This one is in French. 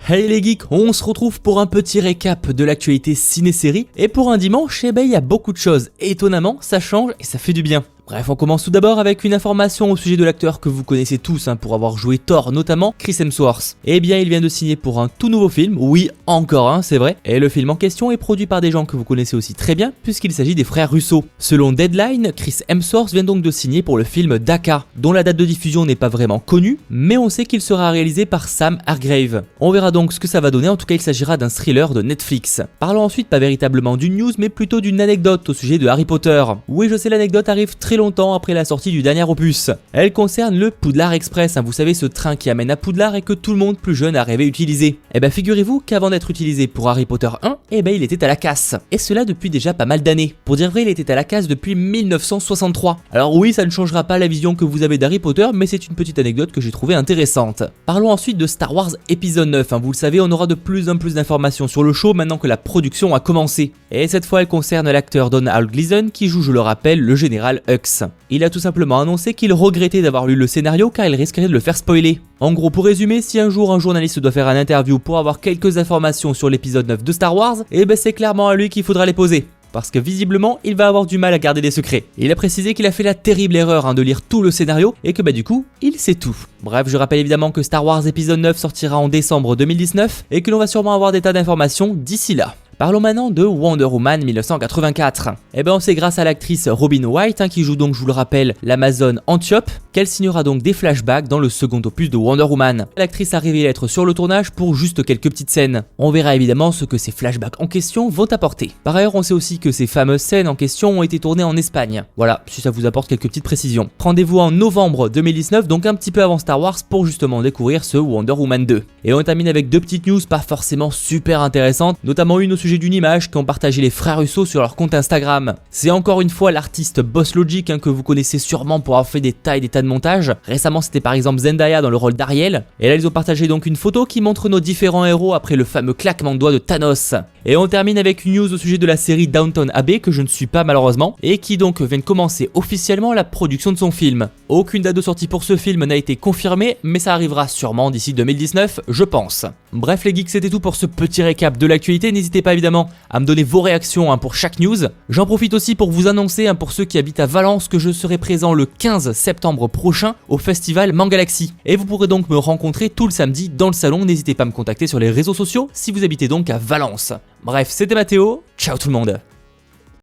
Hey les geeks, on se retrouve pour un petit récap de l'actualité ciné-série, et pour un dimanche, il y a beaucoup de choses, et étonnamment, ça change et ça fait du bien. Bref, on commence tout d'abord avec une information au sujet de l'acteur que vous connaissez tous pour avoir joué Thor notamment, Chris Hemsworth. Eh bien, il vient de signer pour un tout nouveau film, oui, encore un, c'est vrai, et le film en question est produit par des gens que vous connaissez aussi très bien, puisqu'il s'agit des frères Russo. Selon Deadline, Chris Hemsworth vient donc de signer pour le film Daka, dont la date de diffusion n'est pas vraiment connue, mais on sait qu'il sera réalisé par Sam Hargrave. On verra donc ce que ça va donner, en tout cas il s'agira d'un thriller de Netflix. Parlons ensuite pas véritablement d'une news, mais plutôt d'une anecdote au sujet de Harry Potter. Oui, je sais, l'anecdote arrive très longtemps après la sortie du dernier opus. Elle concerne le Poudlard Express, vous savez, ce train qui amène à Poudlard et que tout le monde plus jeune a rêvé utiliser. Eh ben figurez-vous qu'avant d'être utilisé pour Harry Potter 1, il était à la casse. Et cela depuis déjà pas mal d'années. Pour dire vrai, il était à la casse depuis 1963. Alors oui, ça ne changera pas la vision que vous avez d'Harry Potter, mais c'est une petite anecdote que j'ai trouvée intéressante. Parlons ensuite de Star Wars épisode 9, vous le savez, on aura de plus en plus d'informations sur le show maintenant que la production a commencé. Et cette fois, elle concerne l'acteur Domhnall Gleeson qui joue, je le rappelle, le général Hux. Il a tout simplement annoncé qu'il regrettait d'avoir lu le scénario car il risquerait de le faire spoiler. En gros, pour résumer, si un jour un journaliste doit faire un interview pour avoir quelques informations sur l'épisode 9 de Star Wars, c'est clairement à lui qu'il faudra les poser. Parce que visiblement, il va avoir du mal à garder des secrets. Il a précisé qu'il a fait la terrible erreur de lire tout le scénario et que du coup, il sait tout. Bref, je rappelle évidemment que Star Wars épisode 9 sortira en décembre 2019 et que l'on va sûrement avoir des tas d'informations d'ici là. Parlons maintenant de Wonder Woman 1984. C'est grâce à l'actrice Robin Wright, qui joue donc, je vous le rappelle, l'Amazone Antiope, qu'elle signera donc des flashbacks dans le second opus de Wonder Woman. L'actrice a révélé être sur le tournage pour juste quelques petites scènes. On verra évidemment ce que ces flashbacks en question vont apporter. Par ailleurs, on sait aussi que ces fameuses scènes en question ont été tournées en Espagne. Voilà, si ça vous apporte quelques petites précisions. Rendez-vous en novembre 2019, donc un petit peu avant Star Wars, pour justement découvrir ce Wonder Woman 2. Et on termine avec deux petites news pas forcément super intéressantes, notamment une au sujet d'une image qu'ont partagé les frères Russo sur leur compte Instagram. C'est encore une fois l'artiste Boss Logic que vous connaissez sûrement pour avoir fait des tas et des tas de montages. Récemment, c'était par exemple Zendaya dans le rôle d'Ariel. Et là, ils ont partagé donc une photo qui montre nos différents héros après le fameux claquement de doigts de Thanos. Et on termine avec une news au sujet de la série Downton Abbey que je ne suis pas malheureusement et qui donc vient de commencer officiellement la production de son film. Aucune date de sortie pour ce film n'a été confirmée, mais ça arrivera sûrement d'ici 2019, je pense. Bref les geeks, c'était tout pour ce petit récap de l'actualité. N'hésitez pas évidemment à me donner vos réactions pour chaque news. J'en profite aussi pour vous annoncer pour ceux qui habitent à Valence que je serai présent le 15 septembre prochain au festival Mangalaxy. Et vous pourrez donc me rencontrer tout le samedi dans le salon. N'hésitez pas à me contacter sur les réseaux sociaux si vous habitez donc à Valence. Bref, c'était Mathéo, ciao tout le monde.